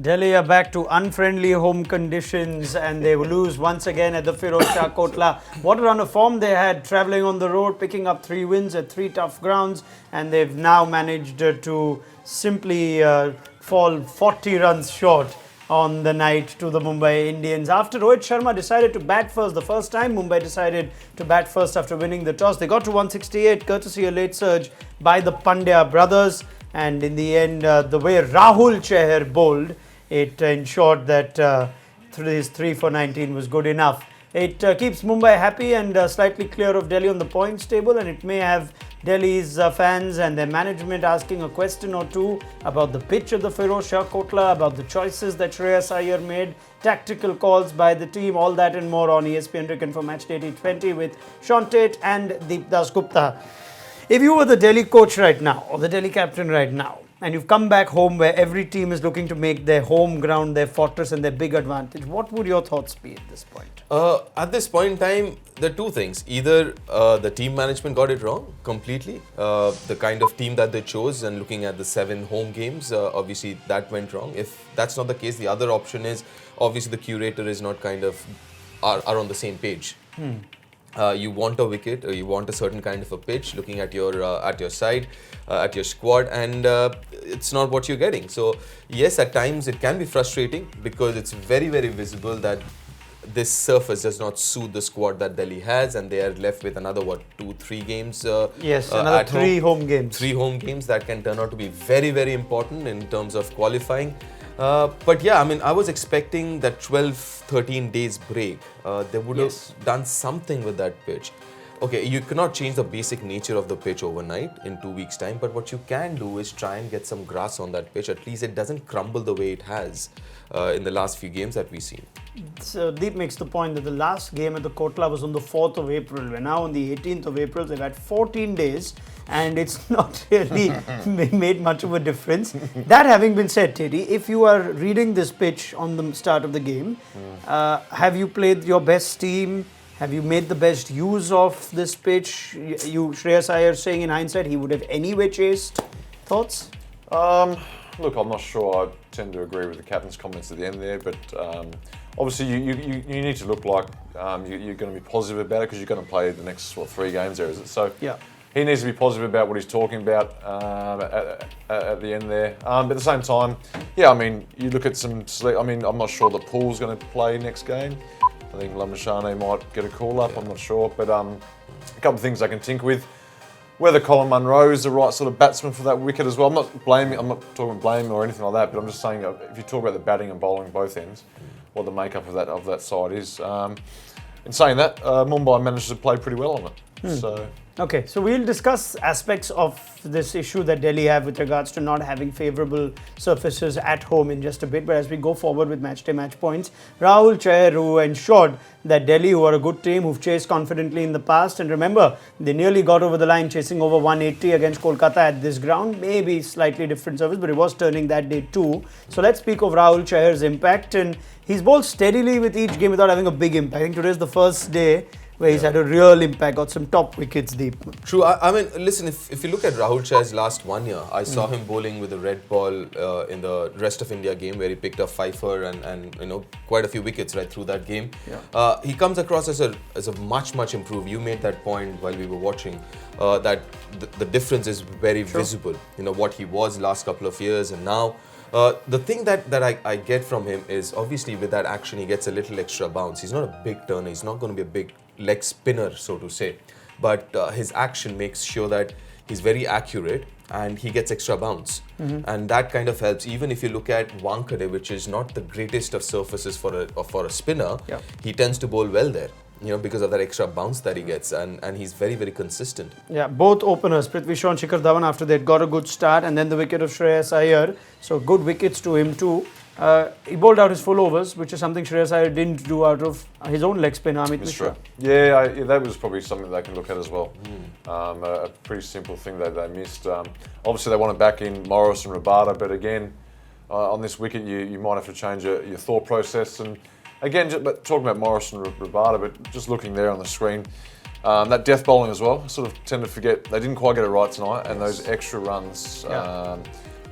Delhi are back to unfriendly home conditions and they lose once again at the Firoz Shah Kotla. What a run of form they had, travelling on the road, picking up 3 wins at 3 tough grounds, and they've now managed to simply fall 40 runs short on the night to the Mumbai Indians. After Rohit Sharma decided to bat first, the first time Mumbai decided to bat first after winning the toss. They got to 168, courtesy a late surge by the Pandya brothers. And in the end, the way Rahul Chahar bowled, it ensured that his 3 for 19 was good enough. It keeps Mumbai happy and slightly clear of Delhi on the points table, and it may have Delhi's fans and their management asking a question or two about the pitch of the Firoz Shah Kotla, about the choices that Shreyas Iyer made, tactical calls by the team, all that and more on ESPN Cricinfo Matchday T20 with Shaun Tait and Dasgupta. If you were the Delhi coach right now, or the Delhi captain right now, and you've come back home where every team is looking to make their home ground their fortress and their big advantage, what would your thoughts be at this point? At this point in time, there are two things. Either the team management got it wrong completely, the kind of team that they chose, and looking at the 7 home games, obviously that went wrong. If that's not the case, the other option is obviously the curator is not are on the same page. You want a wicket, you want a certain kind of a pitch, looking at your side, at your squad, and it's not what you're getting. So yes, at times it can be frustrating because it's very, very visible that this surface does not suit the squad that Delhi has, and they are left with another 2-3 games. Yes, another 3 home games. 3 home games that can turn out to be very, very important in terms of qualifying. But yeah, I mean, I was expecting that 12-13 days break. They would have done something with that pitch. Okay, you cannot change the basic nature of the pitch overnight in 2 weeks' time, but what you can do is try and get some grass on that pitch. At least it doesn't crumble the way it has in the last few games that we've seen. So Deep makes the point that the last game at the Kotla was on the 4th of April. We're now on the 18th of April. They've had 14 days and it's not really made much of a difference. That having been said, Teddy, if you are reading this pitch on the start of the game, have you played your best team? Have you made the best use of this pitch? Shreyas Iyer saying in hindsight he would have anyway chased. Thoughts? Look, I'm not sure. I tend to agree with the captain's comments at the end there, but obviously you need to look like you're going to be positive about it because you're going to play the next 3 games there, is it? So yeah. He needs to be positive about what he's talking about at the end there. But at the same time, yeah, I mean, you look at some. I mean, I'm not sure that Pool's going to play next game. I think Lamashane might get a call up. I'm not sure, but a couple of things I can tinker with. Whether Colin Munro is the right sort of batsman for that wicket as well. I'm not talking blame or anything like that, but I'm just saying if you talk about the batting and bowling both ends, what the makeup of that side is. In saying that, Mumbai managed to play pretty well on it. So. Okay, so we'll discuss aspects of this issue that Delhi have with regards to not having favourable surfaces at home in just a bit. But as we go forward with matchday match points, Rahul Chahar, who ensured that Delhi, who are a good team, who've chased confidently in the past, and remember, they nearly got over the line chasing over 180 against Kolkata at this ground. Maybe slightly different surface, but it was turning that day too. So let's speak of Rahul Chahar's impact. And he's bowled steadily with each game without having a big impact. I think today's the first day where he's had a real impact, got some top wickets deep. True. I mean, listen, if you look at Rahul Chahar's last 1 year, I saw him bowling with a red ball in the rest of India game where he picked up fifer and quite a few wickets right through that game. Yeah. He comes across as a much improved. You made that point while we were watching that the difference is very visible. You know what he was last couple of years and now. The thing that I get from him is obviously with that action he gets a little extra bounce. He's not a big turner. He's not going to be a big leg spinner, so to say. But his action makes sure that he's very accurate and he gets extra bounce. And that kind of helps. Even if you look at Wankhede, which is not the greatest of surfaces for a spinner, he tends to bowl well there. Because of that extra bounce that he gets, and he's very, very consistent. Yeah, both openers, Prithvi Shaw and Shikhar Dhawan, after they'd got a good start, and then the wicket of Shreyas Iyer. So good wickets to him too. He bowled out his full overs, which is something Shreyas Iyer didn't do out of his own leg spinner, Amit Mishra. Yeah, that was probably something they can look at as well. A pretty simple thing that they missed. Obviously, they want to back in Morris and Rabada, but again, on this wicket, you might have to change your thought process. And again, but talking about Morris and Rabada, but just looking there on the screen, that death bowling as well. Sort of tend to forget they didn't quite get it right tonight, and those extra runs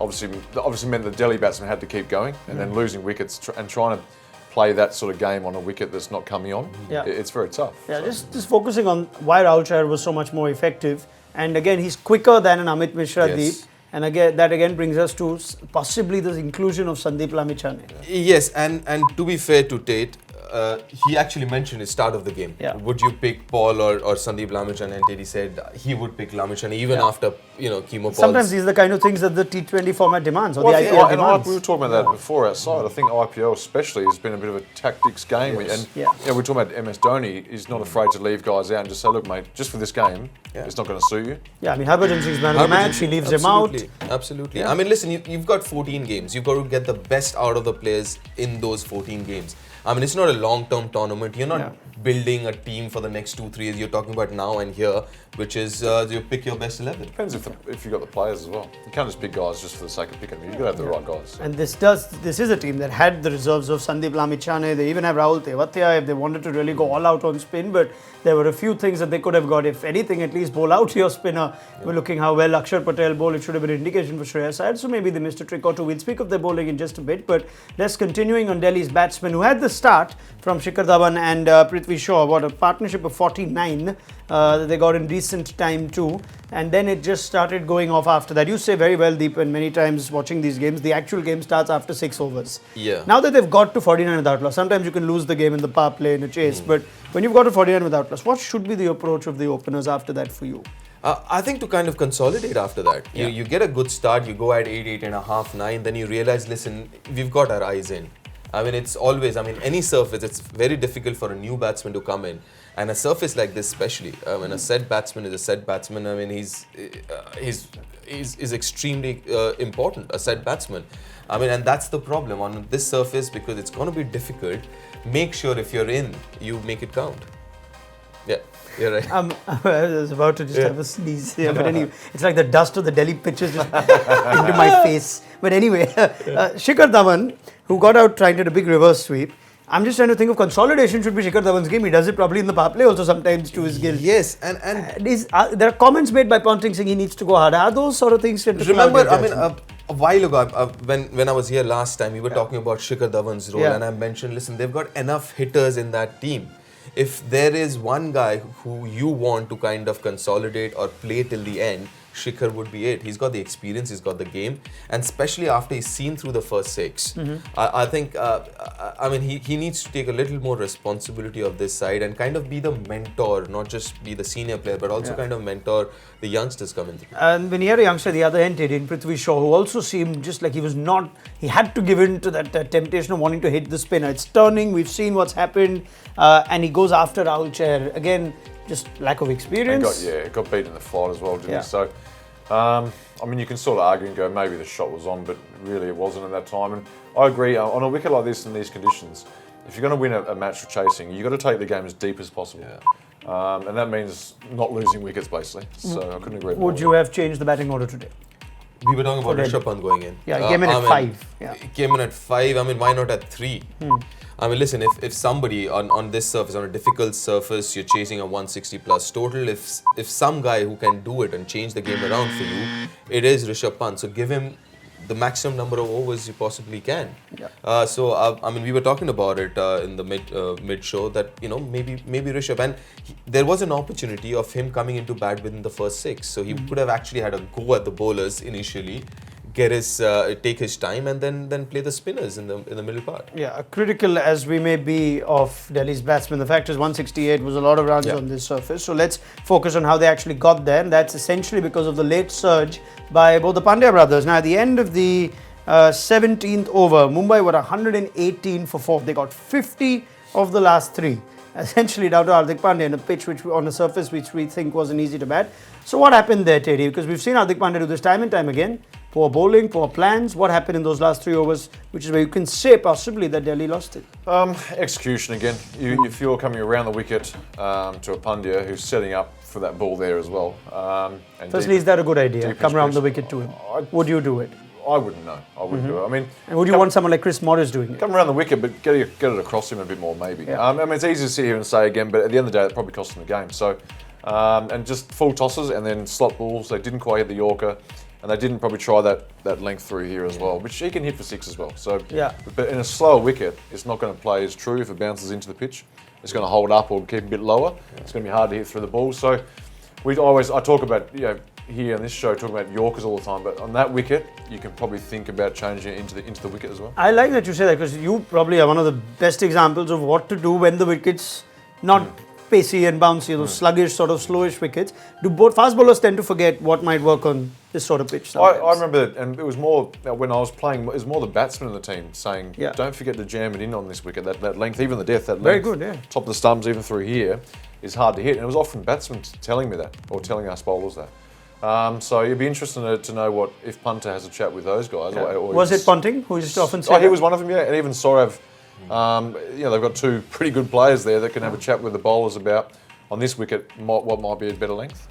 obviously meant the Delhi batsmen had to keep going, and then losing wickets and trying to play that sort of game on a wicket that's not coming on. Yeah. It's very tough. Yeah, just focusing on why Rahul Chahar was so much more effective. And again, he's quicker than an Amit Mishra Yes. Deep. And again, that again brings us to possibly the inclusion of Sandeep Lamichhane. Yes, and to be fair to Tait, he actually mentioned at start of the game. Yeah. Would you pick Paul or Sandeep Lamichhane? And Tait said he would pick Lamichhane even after chemo Paul's. Sometimes these are the kind of things that the T20 format demands or Well, I the think, IPL and demands. we were talking about that before outside. I think IPL especially has been a bit of a tactics game. Yes. And Yeah. we're talking about MS Dhoni. He's not afraid to leave guys out and just say, look, mate, just for this game, it's not going to suit you. Yeah, I mean, Harbhajan Singh's man of the match. He leaves him out. Absolutely. I mean, listen, you've got 14 games. You've got to get the best out of the players in those 14 games. I mean, it's not a long-term tournament. You're not building a team for the next 2-3 years. You're talking about now and here, which is you pick your best 11. Depends if you've got the players as well. You can't just pick guys just for the sake of picking them. You've got to have the right guys. And this is a team that had the reserves of Sandeep Lamichhane. They even have Rahul Tewatia if they wanted to really go all out on spin. But there were a few things that they could have got. If anything, at least bowl out your spinner. We're looking how well Akshar Patel bowled. It should have been an indication for Shreyas Iyer. So maybe they missed a trick or two. We'll speak of their bowling in just a bit. But let's continuing on Delhi's batsmen who had the start from Shikhar Dhawan and Prithvi Shaw. What a partnership of 49 they got in recent time too. And then it just started going off after that. You say very well, Deep, and many times watching these games, the actual game starts after 6 overs. Yeah. Now that they've got to 49 without loss, sometimes you can lose the game in the power play in a chase, but when you've got to 49 without loss, what should be the approach of the openers after that for you? I think to kind of consolidate after that. You get a good start, you go at 8.5, 9, then you realize, listen, we've got our eyes in. I mean, it's always, any surface, it's very difficult for a new batsman to come in. And a surface like this especially, when a set batsman is a set batsman, I mean, he's extremely important, a set batsman. I mean, and that's the problem on this surface because it's going to be difficult. Make sure if you're in, you make it count. Yeah, you're right. I was about to just have a sneeze here, but anyway, it's like the dust of the Delhi pitches just into my face. But anyway, Shikhar Dhawan, who got out trying to do a big reverse sweep, I'm just trying to think of consolidation should be Shikhar Dhawan's game. He does it probably in the power play also sometimes to his guilt. Yes, and there are comments made by Ponting saying he needs to go hard. Are those sort of things? Remember, a while ago, when I was here last time, we were talking about Shikhar Dhawan's role, and I mentioned, listen, they've got enough hitters in that team. If there is one guy who you want to kind of consolidate or play till the end, Shikhar would be it. He's got the experience, he's got the game, and especially after he's seen through the first 6, I think, he needs to take a little more responsibility of this side and kind of be the mentor, not just be the senior player, but also kind of mentor the youngsters coming through. And when he had a youngster the other end, in Prithvi Shaw, who also seemed just like he had to give in to that temptation of wanting to hit the spinner. It's turning, we've seen what's happened, and he goes after Rahul Chahar. Again, just lack of experience. Got beaten in the fight as well, didn't he? So, you can sort of argue and go, maybe the shot was on, but really it wasn't at that time. And I agree, on a wicket like this in these conditions, if you're going to win a match for chasing, you've got to take the game as deep as possible. And that means not losing wickets, basically. So I couldn't agree more. Would you have changed the batting order today? We were talking about Rishabh Pant going in. Yeah, he came in at 5. He came in at 5. Why not at 3? Listen, if somebody on this surface, on a difficult surface, you're chasing a 160 plus total, if some guy who can do it and change the game around for you, it is Rishabh Pant. So give him the maximum number of overs you possibly can. We were talking about it in the mid show that maybe Rishabh, and there was an opportunity of him coming into bat within the first 6, so he could have actually had a go at the bowlers initially, get his take his time, and then play the spinners in the middle part. Yeah, critical as we may be of Delhi's batsmen, the fact is 168 was a lot of runs on this surface. So let's focus on how they actually got there, and that's essentially because of the late surge by both the Pandya brothers. Now, at the end of the 17th over, Mumbai were 118 for 4. They got 50 of the last 3. Essentially down to Hardik Pandya on a pitch on a surface which we think wasn't easy to bat. So what happened there, Teddy? Because we've seen Hardik Pandya do this time and time again. Poor bowling, poor plans. What happened in those last 3 overs, which is where you can say possibly that Delhi lost it? Execution again. If you're coming around the wicket to a Pandya who's setting up for that ball there as well. Firstly, is that a good idea? Come around the wicket to him. Would you do it? I wouldn't know. I wouldn't do it. And would you want someone like Chris Morris doing it? Come around the wicket, but get it across him a bit more, maybe. It's easy to sit here and say again, but at the end of the day, it probably cost them the game. So, and just full tosses and then slot balls. They didn't quite hit the Yorker. and they didn't probably try that length through here as well, which he can hit for 6 as well. So, Yeah. but in a slower wicket, it's not going to play as true if it bounces into the pitch. It's going to hold up or keep a bit lower. It's going to be hard to hit through the ball. So, I talk about, here on this show, talking about Yorkers all the time, but on that wicket, you can probably think about changing it into the wicket as well. I like that you say that because you probably are one of the best examples of what to do when the wicket's not pacey and bouncy, those sluggish, sort of slowish wickets. Do both fast bowlers tend to forget what might work on this sort of pitch sometimes? I remember that, and it was more when I was playing. It was more the batsmen in the team saying, "Don't forget to jam it in on this wicket. That length, even the depth, that length, very good, yeah. top of the stumps, even through here, is hard to hit." And it was often batsmen telling me that, or telling us bowlers that. So it'd be interesting to know what if Punter has a chat with those guys. Yeah. Or was it Ponting who used to often say? He was one of them, yeah, and even Sorav. They've got two pretty good players there that can have a chat with the bowlers about on this wicket what might be a better length.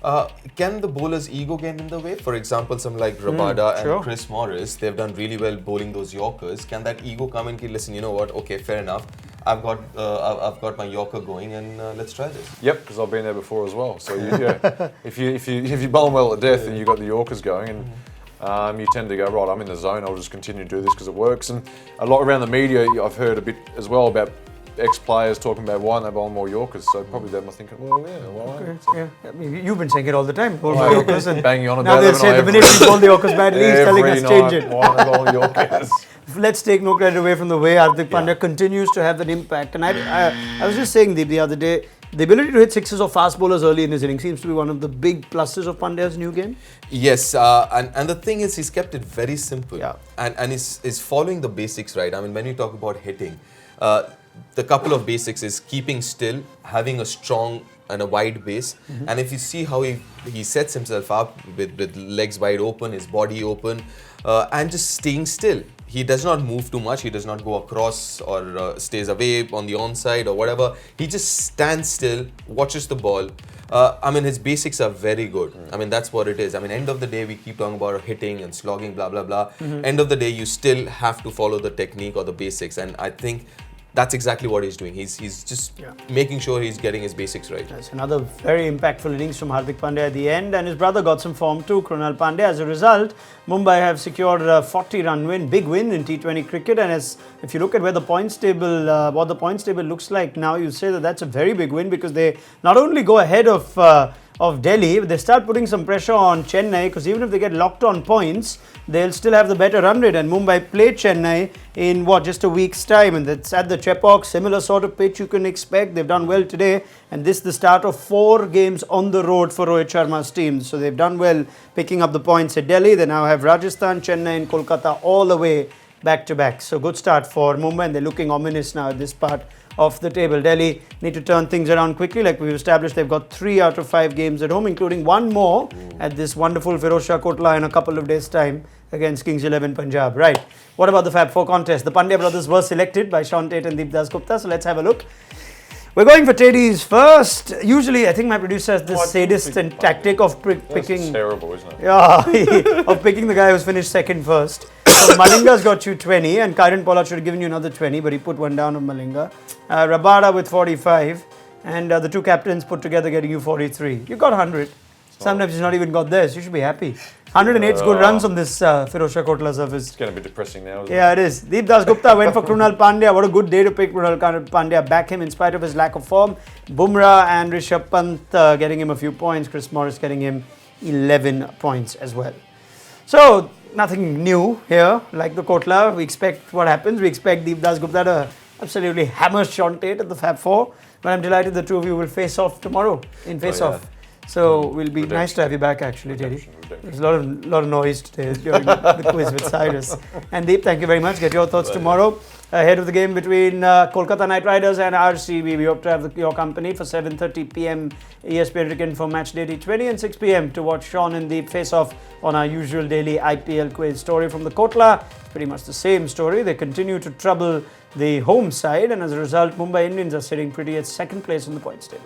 Can the bowler's ego get in the way? For example, some like Rabada and Chris Morris, they've done really well bowling those Yorkers. Can that ego come in? Listen, you know what? Okay, fair enough. I've got my Yorker going, and let's try this. Yep, because I've been there before as well. So if you bowl them well at death, and you've got the Yorkers going, and you tend to go, right, I'm in the zone. I'll just continue to do this because it works. And a lot around the media, I've heard a bit as well about ex-players talking about why they bowl more Yorkers. So probably them are thinking, well, yeah, why? Okay, yeah. I mean, you've been saying it all the time. Bowl more Yorkers, and banging on now about they'll them say the minute you bowl the Yorkers badly, he's telling us change it. Why are they bowling Yorkers? Let's take no credit away from the way Hardik Pandya continues to have an impact. And I was just saying, Deep, the other day, the ability to hit sixes of fast bowlers early in his innings seems to be one of the big pluses of Pandya's new game. Yes, and the thing is, he's kept it very simple. Yeah. And is following the basics, right? I mean, when you talk about hitting, the couple of basics is keeping still, having a strong and a wide base. And if you see how he sets himself up with legs wide open, his body open, and just staying still. He does not move too much. He does not go across or stays away on the onside or whatever. He just stands still, watches the ball. His basics are very good. I mean, that's what it is. I mean, end of the day, we keep talking about hitting and slogging, blah, blah, blah. End of the day, you still have to follow the technique or the basics. And I think that's exactly what he's doing. He's just making sure he's getting his basics right. That's another very impactful innings from Hardik Pandya at the end, and his brother got some form too, Krunal Pandya. As a result, Mumbai have secured a 40-run win, big win in T20 cricket. And if you look at where the points table, what the points table looks like now, you say that that's a very big win because they not only go ahead of Delhi, but they start putting some pressure on Chennai because even if they get locked on points, they'll still have the better run rate. And Mumbai play Chennai in just a week's time, and that's at the Chepauk, similar sort of pitch you can expect. They've done well today, and this is the start of 4 games on the road for Rohit Sharma's team. So they've done well picking up the points at Delhi. They now have Rajasthan, Chennai and Kolkata all the way back to back. So good start for Mumbai, and they're looking ominous now at this part of the table. Delhi need to turn things around quickly. Like we've established, they've got 3 out of 5 games at home, including 1 more at this wonderful Firozshah Kotla in a couple of days' time against Kings 11 Punjab. Right. What about the Fab 4 contest? The Pandya brothers were selected by Shaun, Tait and Dasgupta. So let's have a look. We're going for Teddy's first. Usually, I think my producer has this sadist and tactic of picking. That's terrible, isn't it? Yeah, of picking the guy who's finished second first. So Malinga's got you 20, and Kyron Pollard should have given you another 20, but he put one down on Malinga. Rabada with 45, and the 2 captains put together getting you 43. You got 100. Sometimes you've not even got this. You should be happy. 108 good runs on this Firozshah Kotla surface. It's going to be depressing now, isn't it is. Deep Dasgupta went for Krunal Pandya. What a good day to pick Krunal Pandya. Back him in spite of his lack of form. Bumrah and Rishabh Pant getting him a few points. Chris Morris getting him 11 points as well. So, nothing new here. Like the Kotla, we expect what happens. We expect Deep Dasgupta to absolutely hammer Shaun Tait at the Fab 4. But I'm delighted the two of you will face off tomorrow in face-off. So will be nice to have you back actually, Teddy. There's a lot of noise today during the quiz with Cyrus. And Deep, thank you very much. Get your thoughts tomorrow. Ahead of the game between Kolkata Knight Riders and RCB. We hope to have your company for 7:30 p.m. ESPN Cricinfo Match Day T20 and 6 p.m. to watch Shaun and Deep face off on our usual daily IPL quiz. Story from the Kotla, pretty much the same story. They continue to trouble the home side, and as a result, Mumbai Indians are sitting pretty at second place in the points table.